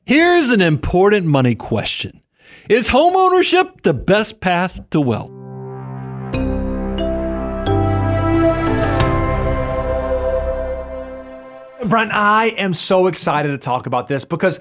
Here's an important money question. Is homeownership the best path to wealth? Brian, I am so excited to talk about this because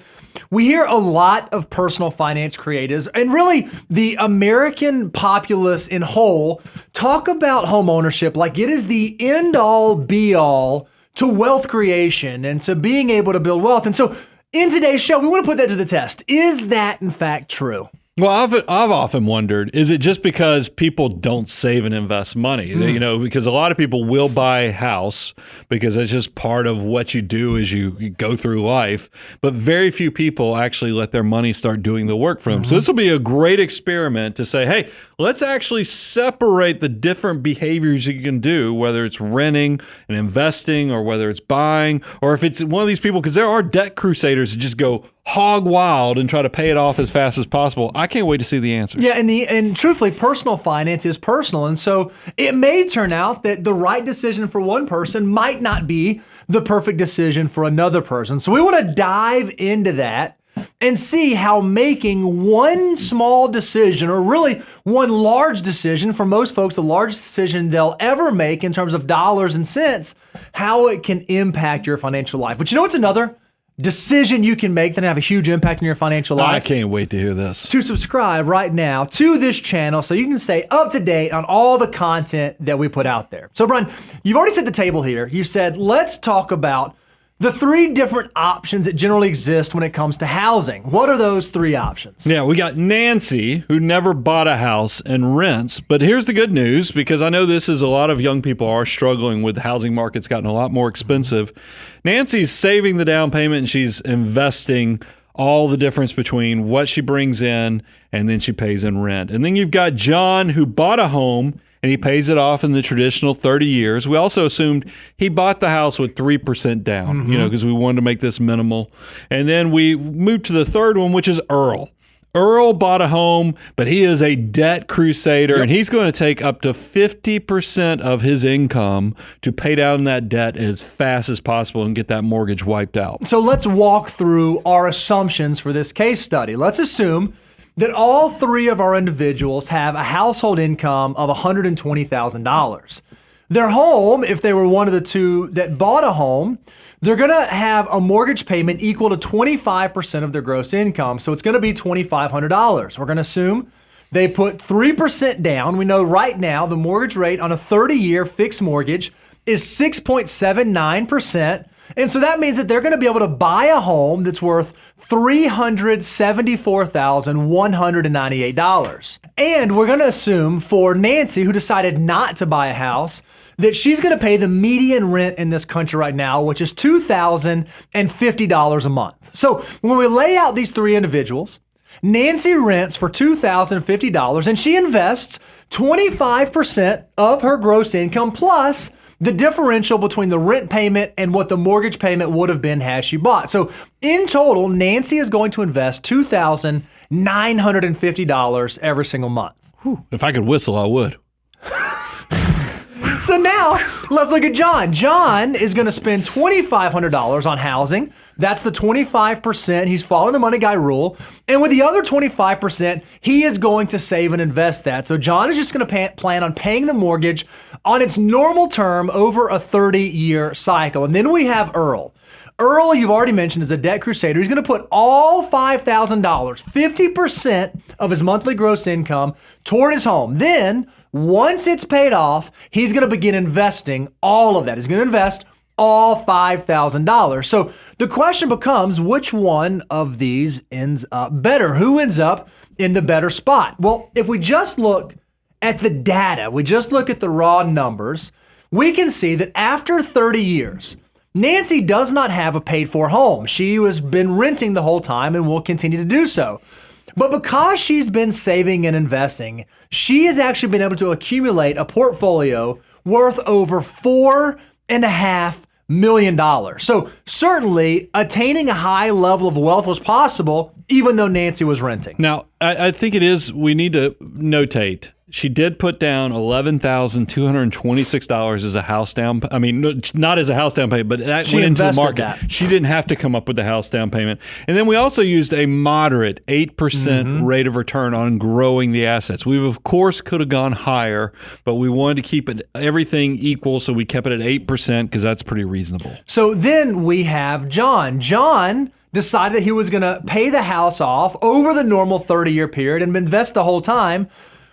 we hear a lot of personal finance creators and really the American populace in whole talk about home ownership like it is the end all be all to wealth creation and to being able to build wealth. And so in today's show, we want to put that to the test. Is that in fact true? Well, I've often wondered, is it just because people don't save and invest money? Because a lot of people will buy a house because it's just part of what you do as you go through life. But very few people actually let their money start doing the work for them. So this will be a great experiment to say, hey, let's actually separate the different behaviors you can do, whether it's renting and investing or whether it's buying, or if it's one of these people, because there are debt crusaders that just go hog wild and try to pay it off as fast as possible. I can't wait to see the answers. Yeah, and truthfully, personal finance is personal. And so it may turn out that the right decision for one person might not be the perfect decision for another person. So we want to dive into that and see how making one small decision, or really one large decision, for most folks, the largest decision they'll ever make in terms of dollars and cents, how it can impact your financial life. But you know what's another decision you can make that have a huge impact on your financial life? I can't wait to hear this. To subscribe right now to this channel so you can stay up to date on all the content that we put out there. So Brian, you've already set the table here. You said, let's talk about the three different options that generally exist when it comes to housing. What are those three options? Yeah, we got Nancy, who never bought a house and rents. But here's the good news, because I know this is a lot of young people are struggling with the housing market's gotten a lot more expensive. Nancy's saving the down payment and she's investing all the difference between what she brings in and then she pays in rent. And then you've got John, who bought a home and he pays it off in the traditional 30 years. We also assumed he bought the house with 3% down, because we wanted to make this minimal. And then we moved to the third one, which is Earl. Earl bought a home, but he is a debt crusader, and he's going to take up to 50% of his income to pay down that debt as fast as possible and get that mortgage wiped out. So let's walk through our assumptions for this case study. Let's assume that all three of our individuals have a household income of $120,000. Their home, if they were one of the two that bought a home, they're going to have a mortgage payment equal to 25% of their gross income. So it's going to be $2,500. We're going to assume they put 3% down. We know right now the mortgage rate on a 30-year fixed mortgage is 6.79%. And so that means that they're going to be able to buy a home that's worth $374,198. And we're going to assume for Nancy, who decided not to buy a house, that she's going to pay the median rent in this country right now, which is $2,050 a month. So when we lay out these three individuals, Nancy rents for $2,050 and she invests 25% of her gross income plus the differential between the rent payment and what the mortgage payment would have been had she bought. So in total, Nancy is going to invest $2,950 every single month. Whew. If I could whistle, I would. So now let's look at John. John is going to spend $2,500 on housing. That's the 25%. He's following the money guy rule. And with the other 25%, he is going to save and invest that. So John is just going to plan on paying the mortgage on its normal term over a 30-year cycle. And then we have Earl. Earl, you've already mentioned, is a debt crusader. He's going to put all $5,000, 50% of his monthly gross income toward his home. Then once it's paid off, he's going to begin investing all of that. He's going to invest all $5,000. So the question becomes, which one of these ends up better? Who ends up in the better spot? Well, if we just look at the data, we just look at the raw numbers, we can see that after 30 years, Nancy does not have a paid-for home. She has been renting the whole time and will continue to do so. But because she's been saving and investing, she has actually been able to accumulate a portfolio worth over $4.5 million. So certainly attaining a high level of wealth was possible, even though Nancy was renting. Now, I think we need to notate, she did put down $11,226 as a house down. I mean, not as a house down payment, but that She went into the invested market. that. She didn't have to come up with the house down payment. And then we also used a moderate 8% rate of return on growing the assets. We, of course, could have gone higher, but we wanted to keep everything equal, so we kept it at 8% because that's pretty reasonable. So then we have John. John decided that he was going to pay the house off over the normal 30-year period and invest the whole time.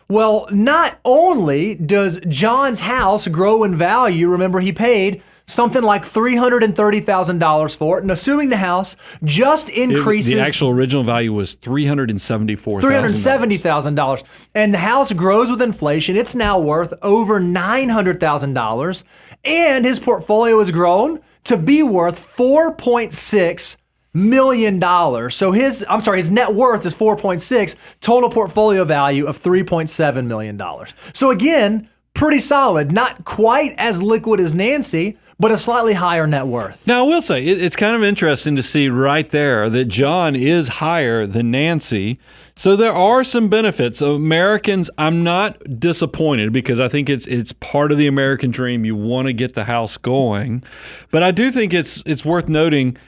Well, not only does John's house grow in value, remember he paid something like $330,000 for it, and assuming the house just increases. The actual original value was $374,000. $370,000. And the house grows with inflation. It's now worth over $900,000. And his portfolio has grown to be worth $4.6 million. So his net worth is 4.6, total portfolio value of $3.7 million. So again, pretty solid. Not quite as liquid as Nancy, but a slightly higher net worth. Now, I will say, it's kind of interesting to see right there that John is higher than Nancy. So there are some benefits. Americans, I'm not disappointed because I think it's part of the American dream. You want to get the house going. But I do think it's worth noting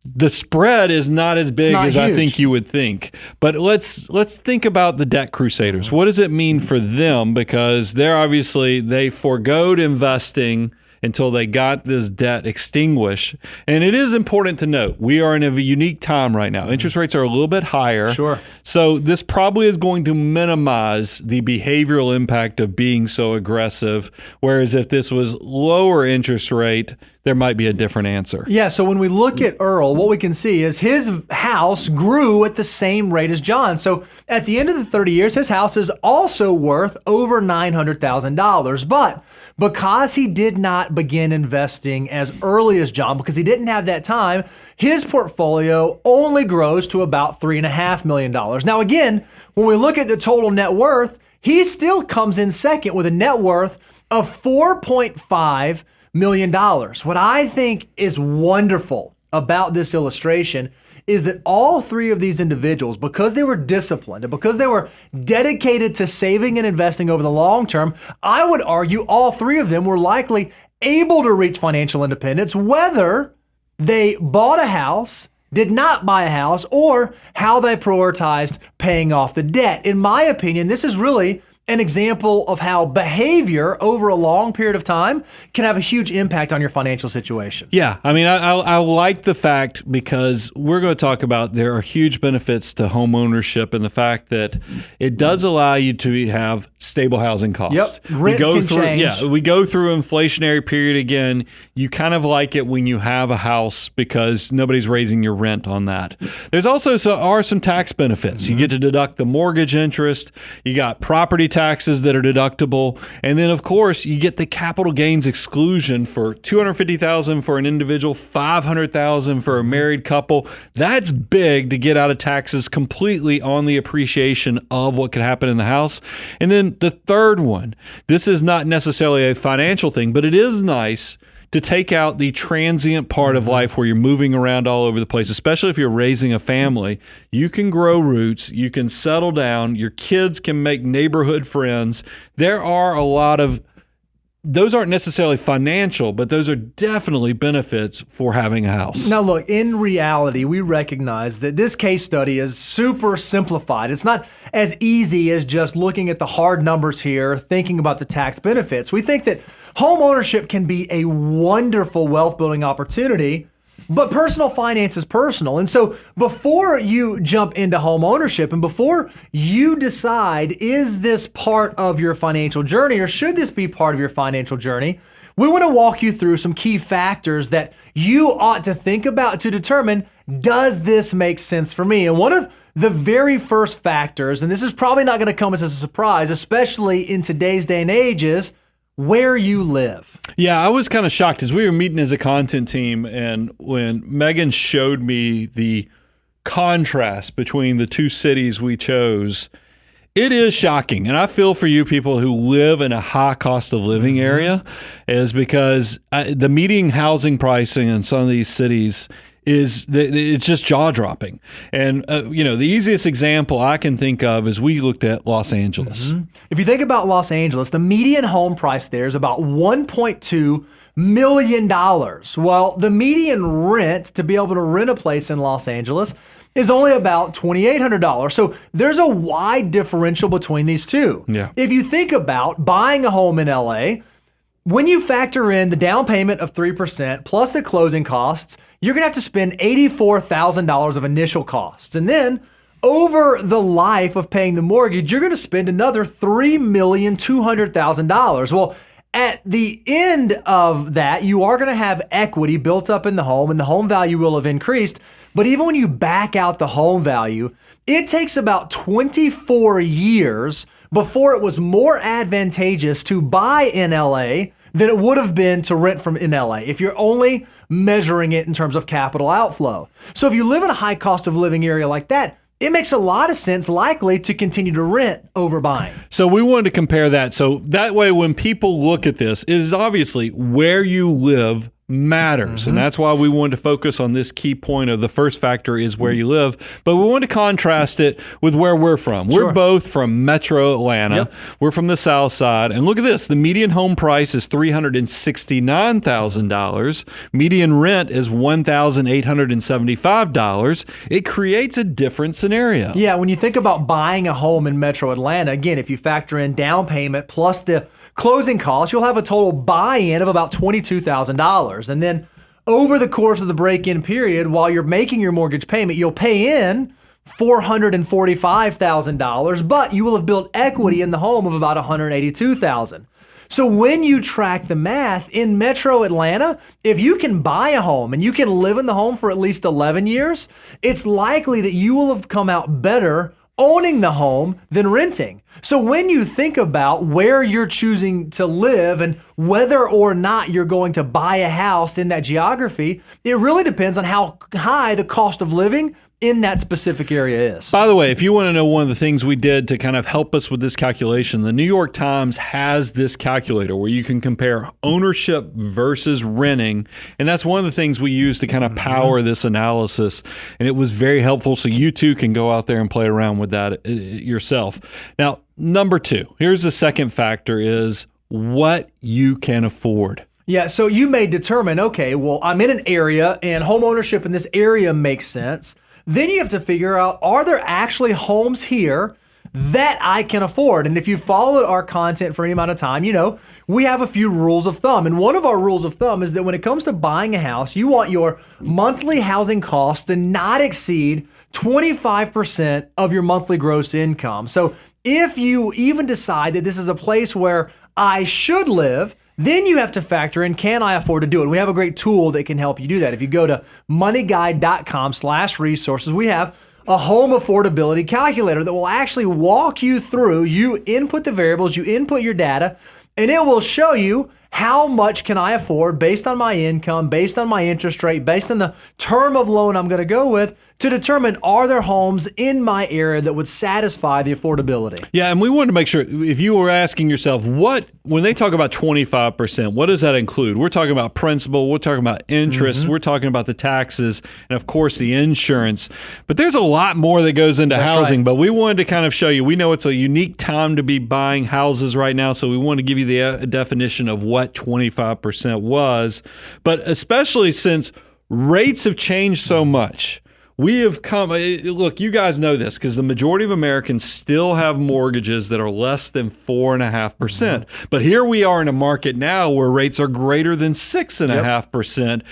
the spread is not as big as huge. I think you would think. But let's think about the debt crusaders. What does it mean for them? Because they forgoed investing until they got this debt extinguished. And it is important to note, we are in a unique time right now. Interest rates are a little bit higher. Sure. So this probably is going to minimize the behavioral impact of being so aggressive. Whereas if this was lower interest rate, there might be a different answer. Yeah, so when we look at Earl, what we can see is his house grew at the same rate as John. So at the end of the 30 years, his house is also worth over $900,000. But because he did not begin investing as early as John, because he didn't have that time, his portfolio only grows to about $3.5 million. Now again, when we look at the total net worth, he still comes in second with a net worth of $4.5 million. What I think is wonderful about this illustration is that all three of these individuals, because they were disciplined and because they were dedicated to saving and investing over the long term, I would argue all three of them were likely able to reach financial independence, whether they bought a house, did not buy a house, or how they prioritized paying off the debt. In my opinion, this is really an example of how behavior over a long period of time can have a huge impact on your financial situation. Yeah, I mean, I like the fact, because we're going to talk about there are huge benefits to home ownership and the fact that it does allow you to have stable housing costs. Yep, rents can change. Yeah, we go through an inflationary period again. You kind of like it when you have a house because nobody's raising your rent on that. There's also some tax benefits. You get to deduct the mortgage interest. You got property taxes that are deductible. And then, of course, you get the capital gains exclusion for $250,000 for an individual, $500,000 for a married couple. That's big to get out of taxes completely on the appreciation of what could happen in the house. And then the third one, this is not necessarily a financial thing, but it is nice to take out the transient part of life where you're moving around all over the place, especially if you're raising a family. You can grow roots, you can settle down, your kids can make neighborhood friends. There are a lot of, those aren't necessarily financial, but those are definitely benefits for having a house. Now look, in reality, we recognize that this case study is super simplified. It's not as easy as just looking at the hard numbers here, thinking about the tax benefits. We think that home ownership can be a wonderful wealth building opportunity, but personal finance is personal. And so before you jump into home ownership and before you decide, is this part of your financial journey or should this be part of your financial journey, we want to walk you through some key factors that you ought to think about to determine, does this make sense for me? And one of the very first factors, and this is probably not going to come as a surprise, especially in today's day and age, is where you live. Yeah, I was kind of shocked as we were meeting as a content team, and when Megan showed me the contrast between the two cities we chose, it is shocking. And I feel for you people who live in a high cost of living area, is because the median housing pricing in some of these cities it's just jaw dropping. And, the easiest example I can think of is we looked at Los Angeles. If you think about Los Angeles, the median home price there is about $1.2 million. Well, the median rent to be able to rent a place in Los Angeles is only about $2,800. So there's a wide differential between these two. Yeah. If you think about buying a home in LA, when you factor in the down payment of 3% plus the closing costs, you're going to have to spend $84,000 of initial costs. And then over the life of paying the mortgage, you're going to spend another $3,200,000. Well, at the end of that, you are going to have equity built up in the home and the home value will have increased. But even when you back out the home value, it takes about 24 years before it was more advantageous to buy in LA than it would have been to rent from in LA if you're only measuring it in terms of capital outflow. So if you live in a high cost of living area like that, it makes a lot of sense likely to continue to rent over buying. So we wanted to compare that. So that way when people look at this, it is obviously where you live matters. And that's why we wanted to focus on this key point of the first factor is where you live. But we want to contrast it with where we're from. Sure. We're both from Metro Atlanta. Yep. We're from the South Side. And look at this. The median home price is $369,000. Median rent is $1,875. It creates a different scenario. Yeah, when you think about buying a home in Metro Atlanta, again, if you factor in down payment plus the closing costs, you'll have a total buy-in of about $22,000. And then over the course of the break-in period, while you're making your mortgage payment, you'll pay in $445,000, but you will have built equity in the home of about $182,000. So when you track the math in Metro Atlanta, if you can buy a home and you can live in the home for at least 11 years, it's likely that you will have come out better owning the home than renting. So when you think about where you're choosing to live and whether or not you're going to buy a house in that geography, it really depends on how high the cost of living in that specific area is. By the way, if you want to know one of the things we did to kind of help us with this calculation, the New York Times has this calculator where you can compare ownership versus renting. And that's one of the things we use to kind of power this analysis. And it was very helpful. So you too can go out there and play around with that yourself. Now, number two, here's the second factor is what you can afford. Yeah, so you may determine, okay, well, I'm in an area and home ownership in this area makes sense. Then you have to figure out, are there actually homes here that I can afford? And if you followed our content for any amount of time, you know, we have a few rules of thumb. And one of our rules of thumb is that when it comes to buying a house, you want your monthly housing costs to not exceed 25% of your monthly gross income. So if you even decide that this is a place where I should live, then you have to factor in, can I afford to do it? We have a great tool that can help you do that. If you go to moneyguide.com/resources, we have a home affordability calculator that will actually walk you through. You input the variables, you input your data, and it will show you how much can I afford based on my income, based on my interest rate, based on the term of loan I'm going to go with to determine are there homes in my area that would satisfy the affordability. Yeah, and we wanted to make sure if you were asking yourself, when they talk about 25%, what does that include? We're talking about principal, we're talking about interest, we're talking about the taxes, and of course the insurance. But there's a lot more that goes into housing, but we wanted to kind of show you, we know it's a unique time to be buying houses right now, so we want to give you the definition of what 25% was, but especially since rates have changed so much. We have come, look, you guys know this because the majority of Americans still have mortgages that are less than 4.5%. But here we are in a market now where rates are greater than 6.5%.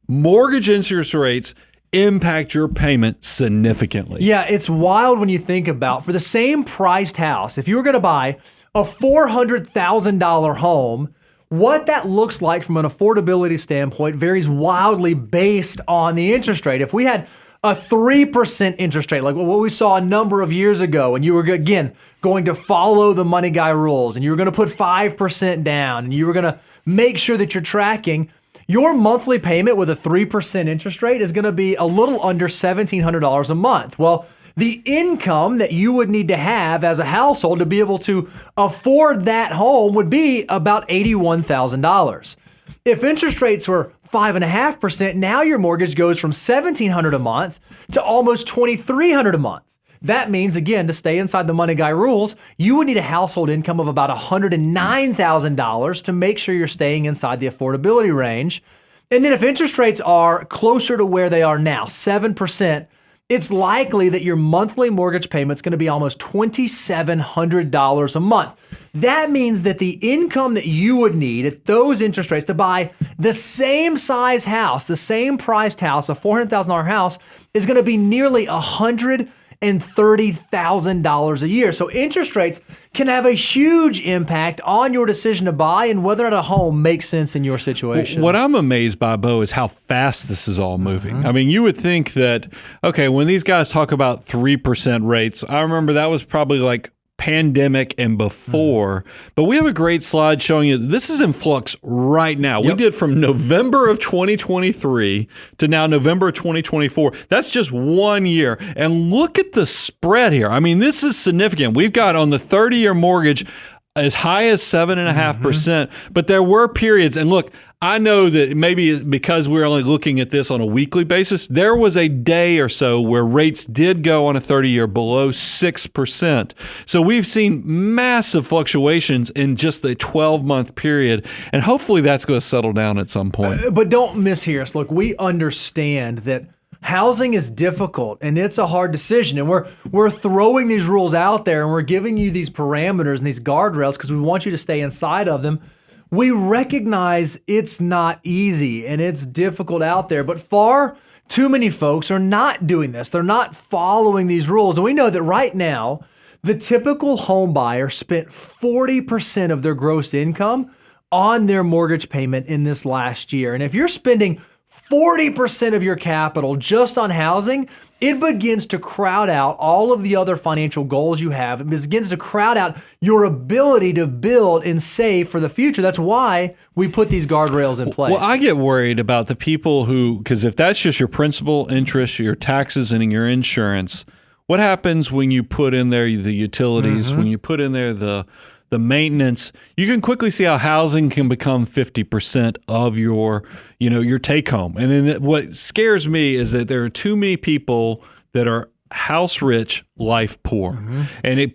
Mortgage interest rates impact your payment significantly. Yeah, it's wild when you think about, for the same priced house, if you were going to buy a $400,000 home, what that looks like from an affordability standpoint varies wildly based on the interest rate. If we had a 3% interest rate, like what we saw a number of years ago, and you were, again, going to follow the money guy rules, and you were going to put 5% down, and you were going to make sure that you're tracking, your monthly payment with a 3% interest rate is going to be a little under $1,700 a month. Well, the income that you would need to have as a household to be able to afford that home would be about $81,000. If interest rates were 5.5%, now your mortgage goes from $1,700 a month to almost $2,300 a month. That means, again, to stay inside the money guy rules, you would need a household income of about $109,000 to make sure you're staying inside the affordability range. And then if interest rates are closer to where they are now, 7%, it's likely that your monthly mortgage payment is going to be almost $2,700 a month. That means that the income that you would need at those interest rates to buy the same size house, the same priced house, a $400,000 house, is going to be nearly $130,000 a year. So interest rates can have a huge impact on your decision to buy and whether or not a home makes sense in your situation. What I'm amazed by, Bo, is how fast this is all moving. I mean, you would think that, okay, when these guys talk about 3% rates, I remember that was probably like pandemic and before, but we have a great slide showing you this is in flux right now. We did from November of 2023 to now November of 2024. That's just 1 year. And look at the spread here. I mean, this is significant. We've got on the 30-year mortgage as high as 7.5%, but there were periods, and look, I know that maybe because we're only looking at this on a weekly basis, there was a day or so where rates did go on a 30-year below 6%. So we've seen massive fluctuations in just the 12-month period, and hopefully that's going to settle down at some point. But don't mishear us. Look, we understand that housing is difficult and it's a hard decision. And we're throwing these rules out there and we're giving you these parameters and these guardrails because we want you to stay inside of them. We recognize it's not easy and it's difficult out there, but far too many folks are not doing this. They're not following these rules. And we know that right now, the typical home buyer spent 40% of their gross income on their mortgage payment in this last year. And if you're spending 40% of your capital just on housing, it begins to crowd out all of the other financial goals you have. It begins to crowd out your ability to build and save for the future. That's why we put these guardrails in place. Well, I get worried about the people who, because if that's just your principal, interest, your taxes, and your insurance, what happens when you put in there the utilities, when you put in there the maintenance? You can quickly see how housing can become 50% of your take home. And then what scares me is that there are too many people that are house rich, life poor. And it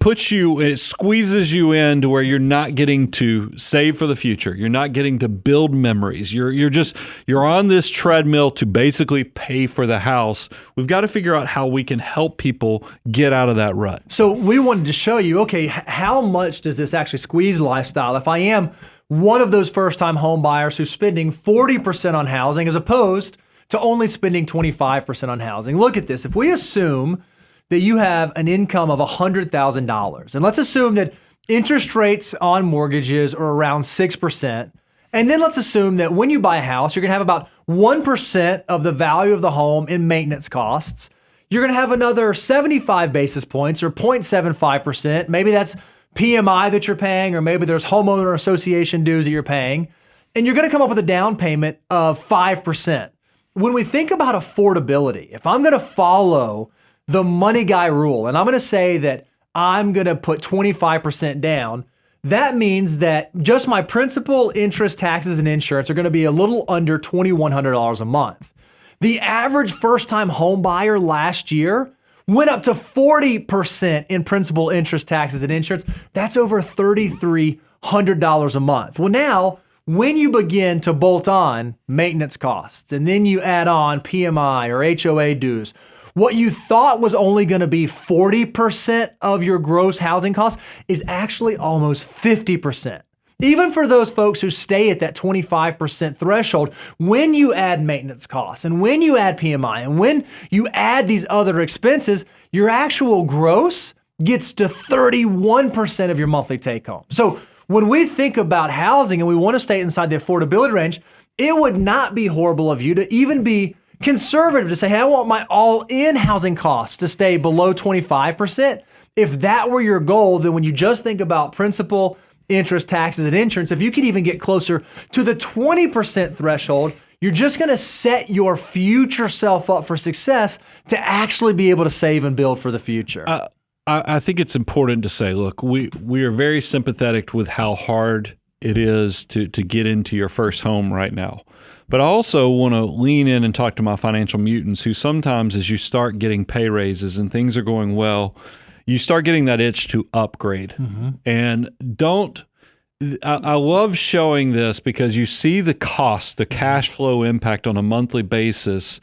squeezes you into where you're not getting to save for the future. You're not getting to build memories. You're on this treadmill to basically pay for the house. We've got to figure out how we can help people get out of that rut. So we wanted to show you, okay, how much does this actually squeeze lifestyle? If I am one of those first-time home buyers who's spending 40% on housing as opposed to only spending 25% on housing. Look at this. If we assume that you have an income of $100,000, and let's assume that interest rates on mortgages are around 6%, and then let's assume that when you buy a house, you're going to have about 1% of the value of the home in maintenance costs. You're going to have another 75 basis points or 0.75%. Maybe that's PMI that you're paying, or maybe there's homeowner association dues that you're paying, and you're going to come up with a down payment of 5%. When we think about affordability, if I'm going to follow the money guy rule, and I'm going to say that I'm going to put 25% down, that means that just my principal, interest, taxes, and insurance are going to be a little under $2,100 a month. The average first-time home buyer last year went up to 40% in principal, interest, taxes, and insurance. That's over $3,300 a month. Well, now, when you begin to bolt on maintenance costs, and then you add on PMI or HOA dues, what you thought was only going to be 40% of your gross housing costs is actually almost 50%. Even for those folks who stay at that 25% threshold, when you add maintenance costs and when you add PMI and when you add these other expenses, your actual gross gets to 31% of your monthly take home. So when we think about housing and we want to stay inside the affordability range, it would not be horrible of you to even be conservative to say, hey, I want my all-in housing costs to stay below 25%. If that were your goal, then when you just think about principal, interest, taxes, and insurance, if you could even get closer to the 20% threshold, you're just going to set your future self up for success to actually be able to save and build for the future. I think it's important to say, look, we are very sympathetic with how hard it is to get into your first home right now. But I also want to lean in and talk to my financial mutants who sometimes as you start getting pay raises and things are going well, you start getting that itch to upgrade. And I love showing this because you see the cost, the cash flow impact on a monthly basis.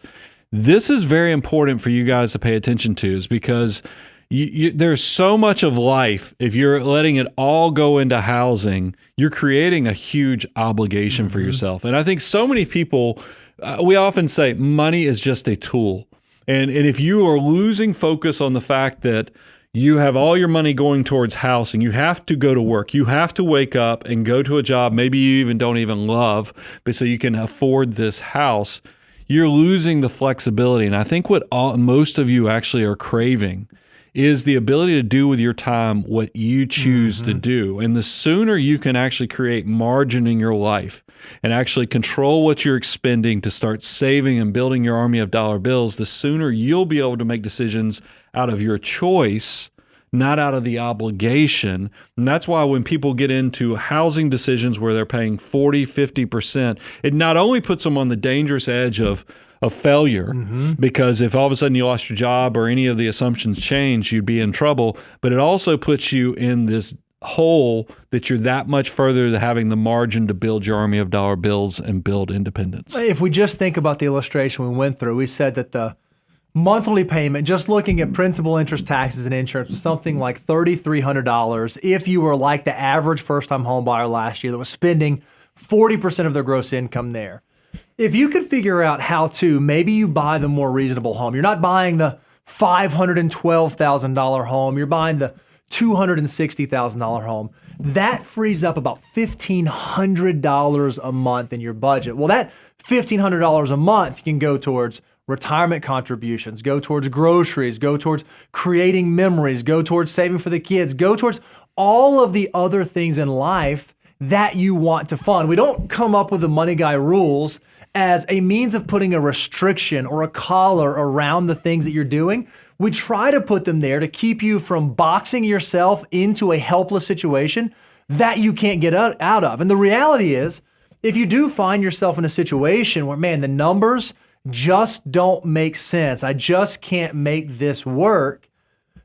This is very important for you guys to pay attention to, is because there's so much of life. If you're letting it all go into housing, you're creating a huge obligation for yourself. And I think so many people, we often say money is just a tool. And if you are losing focus on the fact that you have all your money going towards housing, you have to go to work, you have to wake up and go to a job maybe you even don't even love, but so you can afford this house, you're losing the flexibility. And I think what most of you actually are craving is the ability to do with your time what you choose to do. And the sooner you can actually create margin in your life and actually control what you're expending to start saving and building your army of dollar bills, the sooner you'll be able to make decisions out of your choice, not out of the obligation. And that's why when people get into housing decisions where they're paying 40, 50%, it not only puts them on the dangerous edge of failure, because if all of a sudden you lost your job or any of the assumptions change, you'd be in trouble. But it also puts you in this hole that you're that much further to having the margin to build your army of dollar bills and build independence. If we just think about the illustration we went through, we said that the monthly payment, just looking at principal, interest, taxes, and insurance, was something like $3,300 if you were like the average first-time home buyer last year that was spending 40% of their gross income there. If you could figure out how to, maybe you buy the more reasonable home. You're not buying the $512,000 home. You're buying the $260,000 home. That frees up about $1,500 a month in your budget. Well, that $1,500 a month can go towards retirement contributions, go towards groceries, go towards creating memories, go towards saving for the kids, go towards all of the other things in life that you want to fund. We don't come up with the money guy rules as a means of putting a restriction or a collar around the things that you're doing. We try to put them there to keep you from boxing yourself into a helpless situation that you can't get out of. And the reality is, if you do find yourself in a situation where, man, the numbers just don't make sense, I just can't make this work,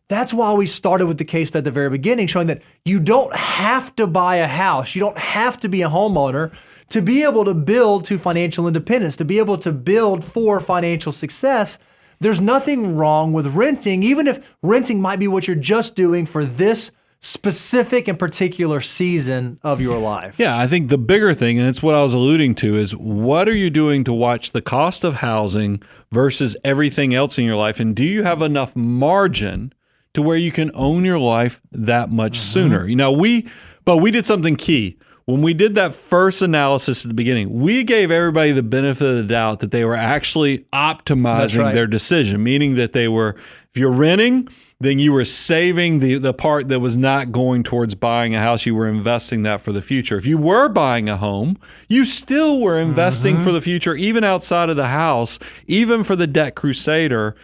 that's why we started with the case at the very beginning, showing that you don't have to buy a house, you don't have to be a homeowner to be able to build to financial independence, to be able to build for financial success. There's nothing wrong with renting, even if renting might be what you're just doing for this specific and particular season of your life. Yeah, I think the bigger thing, and it's what I was alluding to, is what are you doing to watch the cost of housing versus everything else in your life? And do you have enough margin to where you can own your life that much sooner? You know, we did something key. When we did that first analysis at the beginning, we gave everybody the benefit of the doubt that they were actually optimizing their decision, meaning that they were, if you're renting, then you were saving the part that was not going towards buying a house. You were investing that for the future. If you were buying a home, you still were investing for the future, even outside of the house, even for the debt crusader.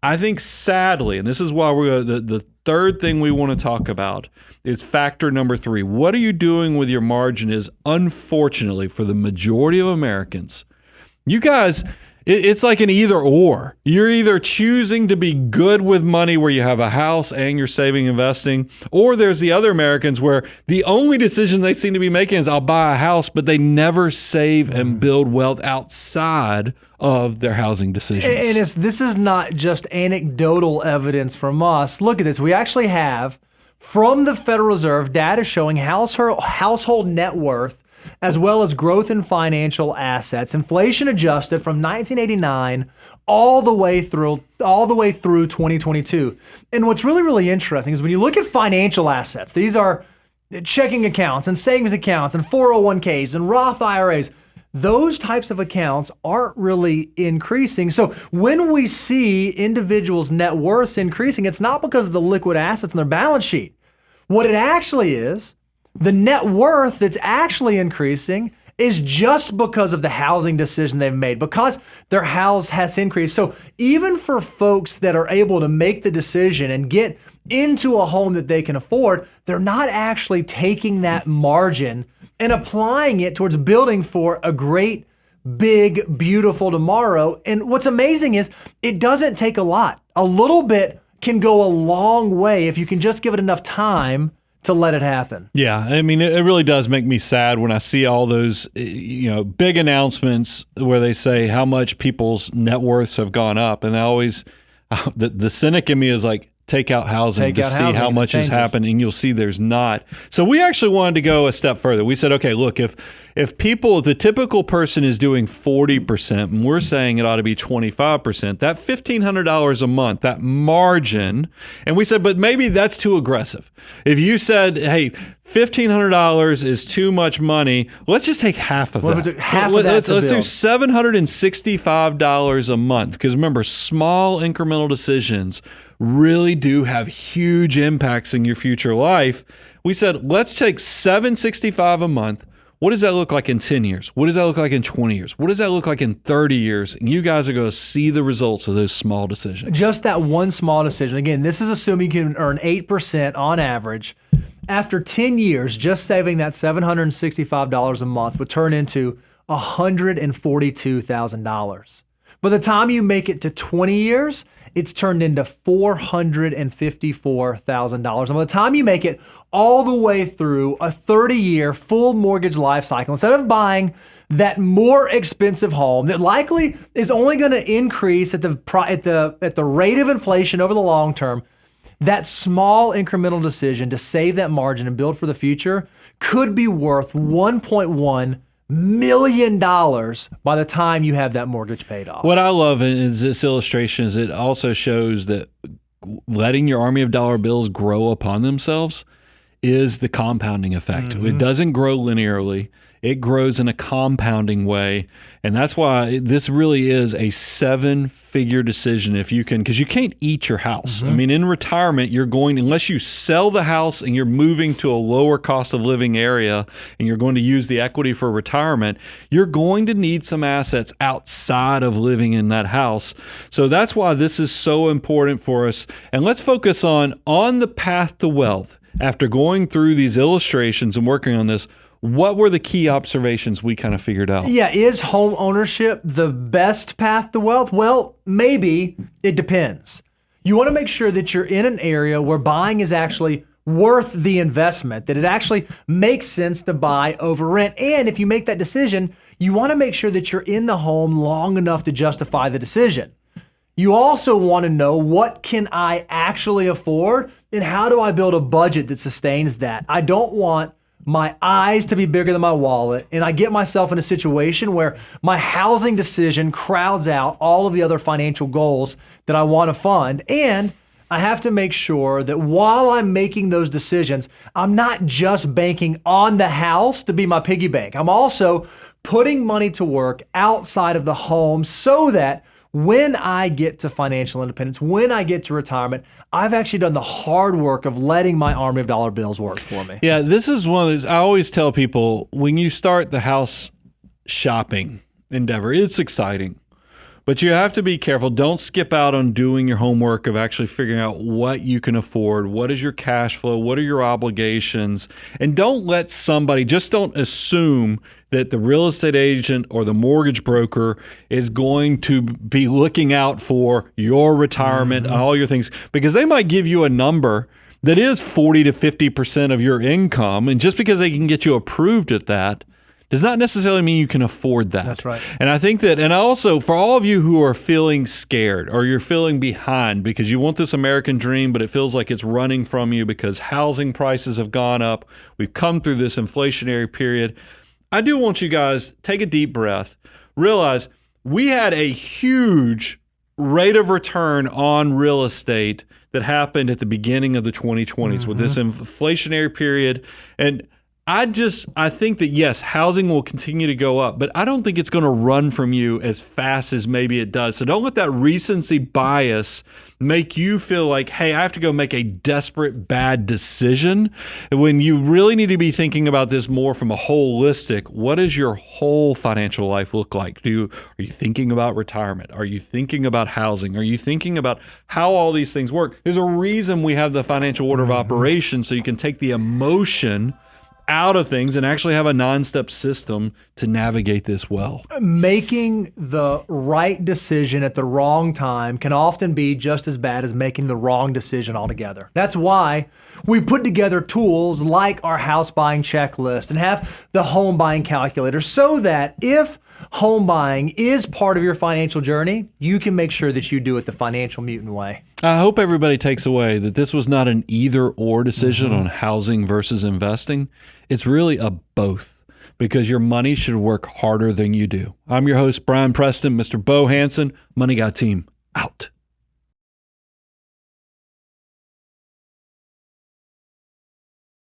I think sadly, and this is why the third thing we want to talk about is factor number 3. What are you doing with your margin is, unfortunately, for the majority of Americans, you guys, it's like an either or. You're either choosing to be good with money where you have a house and you're saving, investing, or there's the other Americans where the only decision they seem to be making is I'll buy a house, but they never save and build wealth outside of their housing decisions. And this is not just anecdotal evidence from us. Look at this. We actually have, from the Federal Reserve, data showing household net worth as well as growth in financial assets, inflation adjusted from 1989 all the way through 2022. And what's really, really interesting is when you look at financial assets, these are checking accounts and savings accounts and 401ks and Roth IRAs. Those types of accounts aren't really increasing. So when we see individuals' net worths increasing, it's not because of the liquid assets in their balance sheet. What it actually is, the net worth that's actually increasing is just because of the housing decision they've made, because their house has increased. So even for folks that are able to make the decision and get into a home that they can afford, they're not actually taking that margin and applying it towards building for a great, big, beautiful tomorrow. And what's amazing is it doesn't take a lot. A little bit can go a long way if you can just give it enough time to let it happen. Yeah, I mean, it really does make me sad when I see all those, big announcements where they say how much people's net worths have gone up, and I always, the cynic in me is like, take out housing to see how much has happened, and you'll see there's not. So we actually wanted to go a step further. We said, okay, look, if the typical person is doing 40%, and we're saying it ought to be 25%, that $1,500 a month, that margin, and we said, but maybe that's too aggressive. If you said, hey, $1,500 is too much money, let's just take half of that. Let's do $765 a month, because remember, small incremental decisions really do have huge impacts in your future life. We said, let's take $765 a month. What does that look like in 10 years? What does that look like in 20 years? What does that look like in 30 years? And you guys are going to see the results of those small decisions. Just that one small decision. Again, this is assuming you can earn 8% on average. After 10 years, just saving that $765 a month would turn into $142,000. By the time you make it to 20 years, it's turned into $454,000. And by the time you make it all the way through a 30-year full mortgage life cycle, instead of buying that more expensive home that likely is only going to increase at the rate of inflation over the long term, that small incremental decision to save that margin and build for the future could be worth $1.1 million by the time you have that mortgage paid off. What I love is this illustration is it also shows that letting your army of dollar bills grow upon themselves is the compounding effect. Mm-hmm. It doesn't grow linearly. It grows in a compounding way. And that's why this really is a 7-figure decision if you can, because you can't eat your house. Mm-hmm. I mean, in retirement, unless you sell the house and you're moving to a lower cost of living area and you're going to use the equity for retirement, you're going to need some assets outside of living in that house. So that's why this is so important for us. And let's focus on the path to wealth. After going through these illustrations and working on this, what were the key observations we kind of figured out? Yeah, is home ownership the best path to wealth? Well, maybe. It depends. You want to make sure that you're in an area where buying is actually worth the investment, that it actually makes sense to buy over rent. And if you make that decision, you want to make sure that you're in the home long enough to justify the decision. You also want to know, what can I actually afford and how do I build a budget that sustains that? I don't want my eyes to be bigger than my wallet, and I get myself in a situation where my housing decision crowds out all of the other financial goals that I want to fund. And I have to make sure that while I'm making those decisions, I'm not just banking on the house to be my piggy bank. I'm also putting money to work outside of the home so that when I get to financial independence, when I get to retirement, I've actually done the hard work of letting my army of dollar bills work for me. Yeah, this is one of those, I always tell people, when you start the house shopping endeavor, it's exciting. But you have to be careful. Don't skip out on doing your homework of actually figuring out what you can afford, what is your cash flow, what are your obligations, and don't assume that the real estate agent or the mortgage broker is going to be looking out for your retirement, mm-hmm. all your things, because they might give you a number that is 40 to 50% of your income, and just because they can get you approved at that does not necessarily mean you can afford that. That's right. And I think that, and also for all of you who are feeling scared or you're feeling behind because you want this American dream, but it feels like it's running from you because housing prices have gone up, we've come through this inflationary period, I do want you guys take a deep breath, realize we had a huge rate of return on real estate that happened at the beginning of the 2020s mm-hmm. with this inflationary period. And I think that, yes, housing will continue to go up, but I don't think it's going to run from you as fast as maybe it does. So don't let that recency bias make you feel like, hey, I have to go make a desperate bad decision, when you really need to be thinking about this more from a holistic, what does your whole financial life look like? Are you thinking about retirement? Are you thinking about housing? Are you thinking about how all these things work? There's a reason we have the financial order of operations, so you can take the emotion out of things and actually have a 9-step system to navigate this well. Making the right decision at the wrong time can often be just as bad as making the wrong decision altogether. That's why we put together tools like our house buying checklist and have the home buying calculator so that if home buying is part of your financial journey, you can make sure that you do it the financial mutant way. I hope everybody takes away that this was not an either or decision on housing versus investing. It's really a both, because your money should work harder than you do. I'm your host, Brian Preston, Mr. Bo Hansen, Money Guy Team, out.